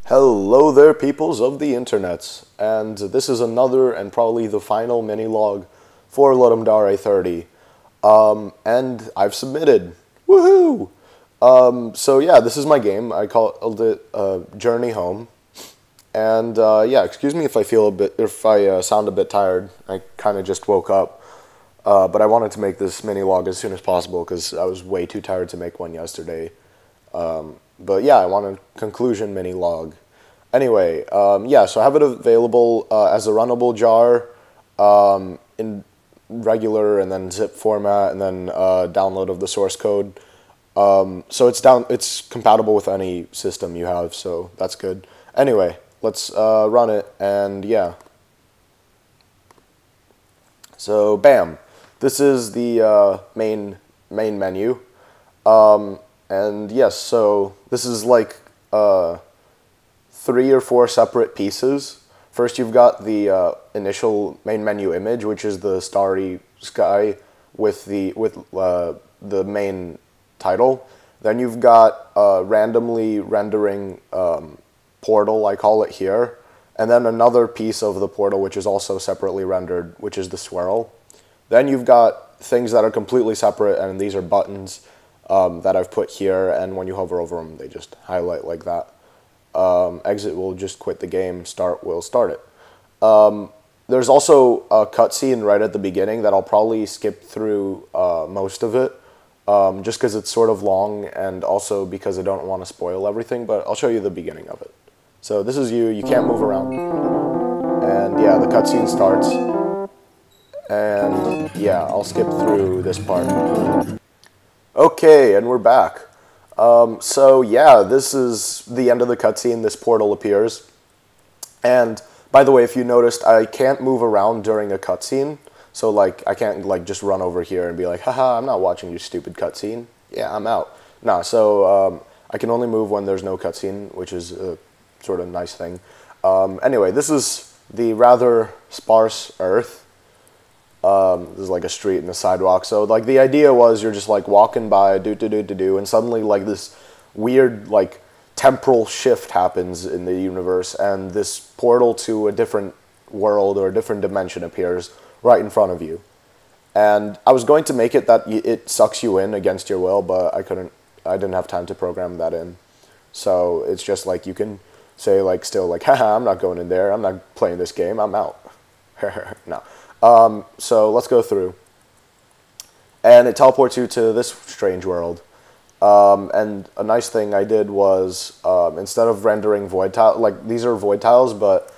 Hello there, peoples of the internets, and this is another and probably the final mini-log for Ludum Dare 30, and I've submitted. Woohoo! So yeah, this is my game. I called it Journey Home, and yeah, excuse me if I sound a bit tired. I kind of just woke up, but I wanted to make this mini-log as soon as possible because I was way too tired to make one yesterday. But yeah, I want a conclusion mini log. Anyway, yeah, so I have it available as a runnable jar in regular and then zip format and then download of the source code. So it's compatible with any system you have, so that's good. Anyway, let's run it, and yeah. So bam, this is the main menu. And yes, so this is like 3 or 4 separate pieces. First, you've got the initial main menu image, which is the starry sky with the main title. Then you've got randomly rendering portal, I call it here, and then another piece of the portal which is also separately rendered, which is the swirl. Then you've got things that are completely separate, and these are buttons that I've put here, and when you hover over them, they just highlight like that. Exit will just quit the game, start will start it. There's also a cutscene right at the beginning that I'll probably skip through most of it, just because it's sort of long, and also because I don't want to spoil everything, but I'll show you the beginning of it. So this is you can't move around. And yeah, the cutscene starts, and yeah, I'll skip through this part. Okay, and we're back. So yeah, this is the end of the cutscene. This portal appears. And by the way, if you noticed, I can't move around during a cutscene. So like, I can't like just run over here and be like, haha, I'm not watching your stupid cutscene. Yeah, I'm out. Nah, so I can only move when there's no cutscene, which is a sort of nice thing. Anyway, this is the rather sparse Earth. There's like a street and a sidewalk. So like the idea was you're just like walking by, and suddenly like this weird like temporal shift happens in the universe, and this portal to a different world or a different dimension appears right in front of you. And I was going to make it that it sucks you in against your will, but I didn't have time to program that in. So it's just like you can say like still like, haha, I'm not going in there. I'm not playing this game. I'm out. No. So let's go through. And it teleports you to this strange world. And a nice thing I did was, instead of rendering void tiles, like these are void tiles, but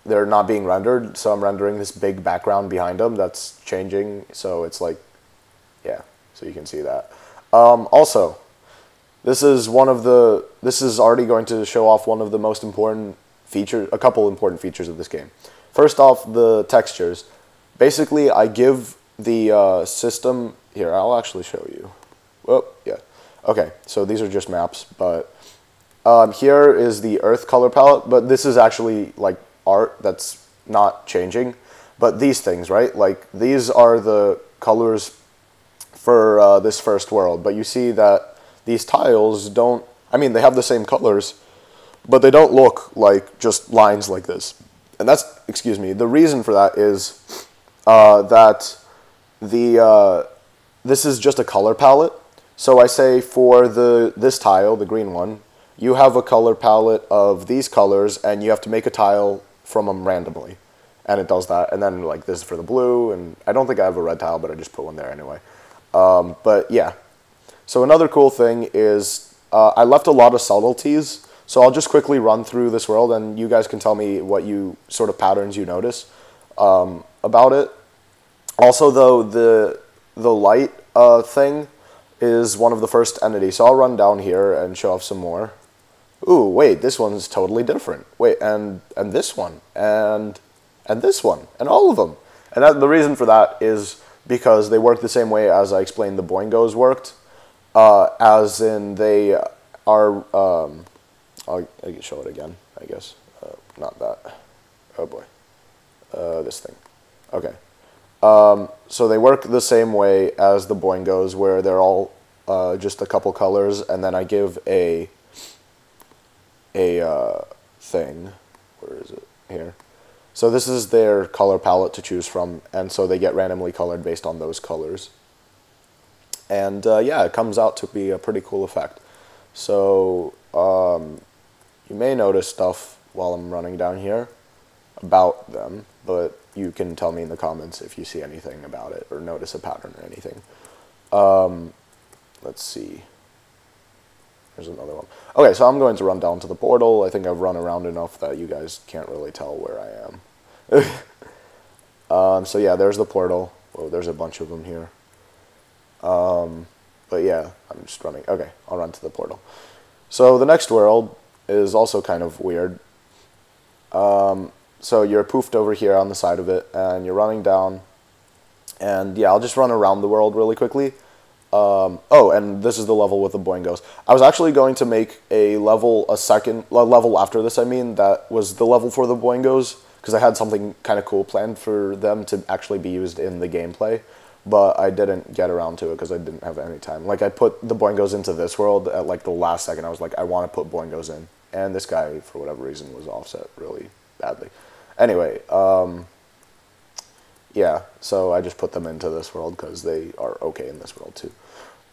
they're not being rendered, so I'm rendering this big background behind them that's changing, so it's like, yeah, so you can see that. Also, this is already going to show off one of the most important features, a couple important features of this game. First off, the textures. Basically, I give the system... Here, I'll actually show you. Oh, yeah. Okay, so these are just maps, but here is the Earth color palette, but this is actually, like, art that's not changing. But these things, right? Like, these are the colors for this first world, but you see that these tiles don't... I mean, they have the same colors, but they don't look like just lines like this. And that's, excuse me, the reason for that is that this is just a color palette. So I say for this tile, the green one, you have a color palette of these colors, and you have to make a tile from them randomly. And it does that. And then like this is for the blue, and I don't think I have a red tile, but I just put one there anyway. But yeah. So another cool thing is I left a lot of subtleties. So I'll just quickly run through this world, and you guys can tell me what sort of patterns you notice about it. Also, though, the light thing is one of the first entities. So I'll run down here and show off some more. Ooh, wait, this one's totally different. Wait, and this one, and this one, and all of them. And the reason for that is because they work the same way as I explained the Boingos worked, as in they are... I can show it again, I guess. Not that. Oh boy. This thing. Okay. So they work the same way as the Boingos, where they're all just a couple colors, and then I give a a thing. Where is it? Here. So this is their color palette to choose from, and so they get randomly colored based on those colors. And yeah, it comes out to be a pretty cool effect. So you may notice stuff while I'm running down here about them, but you can tell me in the comments if you see anything about it or notice a pattern or anything. Let's see. There's another one. Okay, so I'm going to run down to the portal. I think I've run around enough that you guys can't really tell where I am. So yeah, there's the portal. Whoa, there's a bunch of them here. But yeah, I'm just running. Okay, I'll run to the portal. So the next world is also kind of weird. So you're poofed over here on the side of it, and you're running down. And yeah, I'll just run around the world really quickly. Oh, and this is the level with the boingos. I was actually going to make a level after this, I mean, that was the level for the boingos, because I had something kind of cool planned for them to actually be used in the gameplay, but I didn't get around to it because I didn't have any time. Like, I put the boingos into this world at, like, the last second. I was like, I want to put boingos in, and this guy, for whatever reason, was offset really badly. Anyway, yeah, so I just put them into this world because they are okay in this world too.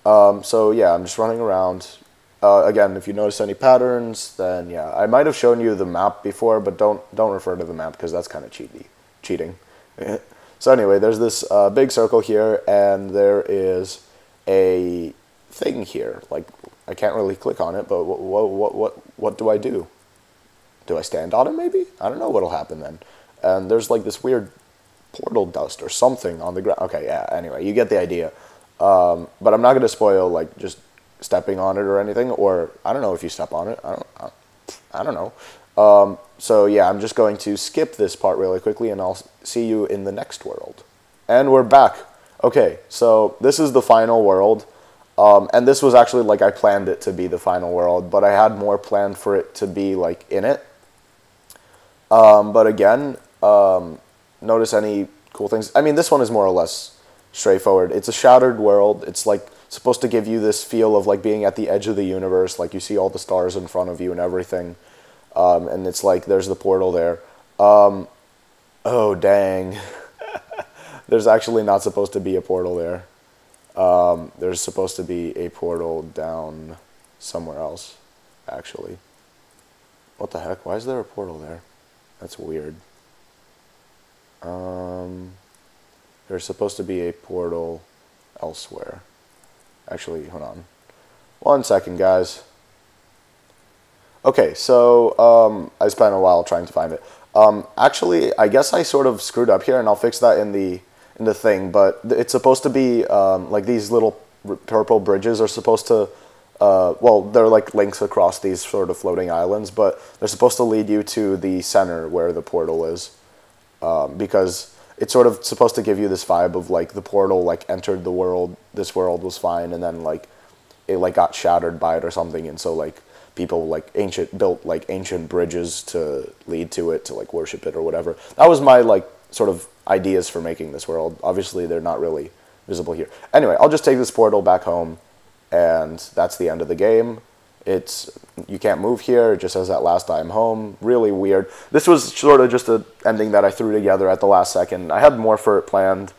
So yeah, I'm just running around. Again, if you notice any patterns, then yeah, I might have shown you the map before, but don't refer to the map because that's kind of cheating. So anyway, there's this big circle here, and there is a thing here. Like, I can't really click on it, but what do I do? Do I stand on it maybe? I don't know what'll happen then. And there's like this weird portal dust or something on the ground. Okay, yeah, anyway, you get the idea. But I'm not going to spoil, like, just stepping on it or anything, or I don't know if you step on it. I don't know. So yeah, I'm just going to skip this part really quickly, and I'll see you in the next world. And we're back. Okay, so this is the final world. And this was actually, like, I planned it to be the final world, but I had more planned for it to be, like, in it. But again, notice any cool things? I mean, this one is more or less straightforward. It's a shattered world. It's like supposed to give you this feel of like being at the edge of the universe, like you see all the stars in front of you and everything. And it's like there's the portal there. Oh dang. There's actually not supposed to be a portal there. There's supposed to be a portal down somewhere else, actually. What the heck? Why is there a portal there? That's weird. There's supposed to be a portal elsewhere. Actually, hold on. 1 second, guys. Okay, so I spent a while trying to find it. Actually, I guess I sort of screwed up here, and I'll fix that in the thing. But it's supposed to be like these little purple bridges are supposed to. Well, they're like links across these sort of floating islands, but they're supposed to lead you to the center where the portal is. Because it's sort of supposed to give you this vibe of like the portal like entered the world, this world was fine, and then like it like got shattered by it or something, and so like people like built like ancient bridges to lead to it, to like worship it or whatever. That was my like sort of ideas for making this world. Obviously they're not really visible here. Anyway, I'll just take this portal back home, and that's the end of the game. You can't move here. It just says that last time home. Really weird. This was sort of just an ending that I threw together at the last second. I had more for it planned,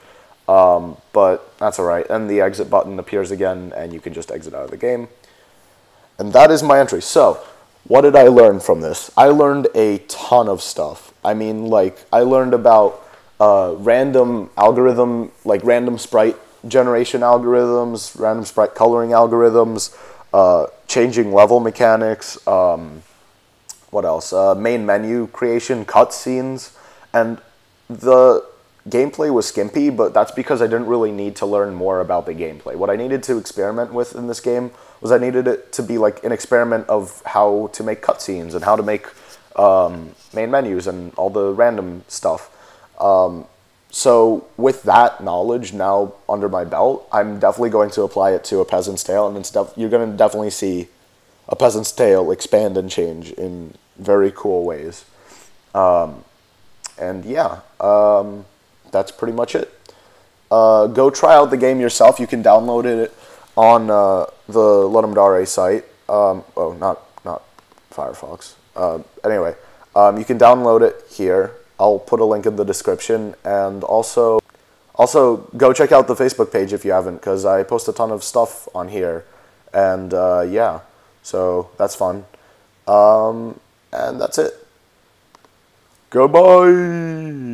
but that's all right. And the exit button appears again, and you can just exit out of the game. And that is my entry. So, what did I learn from this? I learned a ton of stuff. I mean, like, I learned about random algorithm, like random sprite generation algorithms, random sprite coloring algorithms, changing level mechanics, what else? Main menu creation, cutscenes, and the gameplay was skimpy, but that's because I didn't really need to learn more about the gameplay. What I needed to experiment with in this game was I needed it to be like an experiment of how to make cutscenes and how to make main menus and all the random stuff. So with that knowledge now under my belt, I'm definitely going to apply it to A Peasant's Tale, and you're going to definitely see A Peasant's Tale expand and change in very cool ways. And yeah, that's pretty much it. Go try out the game yourself. You can download it on the Ludum site. Oh, not Firefox. Anyway, you can download it here. I'll put a link in the description, and also go check out the Facebook page if you haven't, because I post a ton of stuff on here, and yeah, so that's fun. And that's it. Goodbye!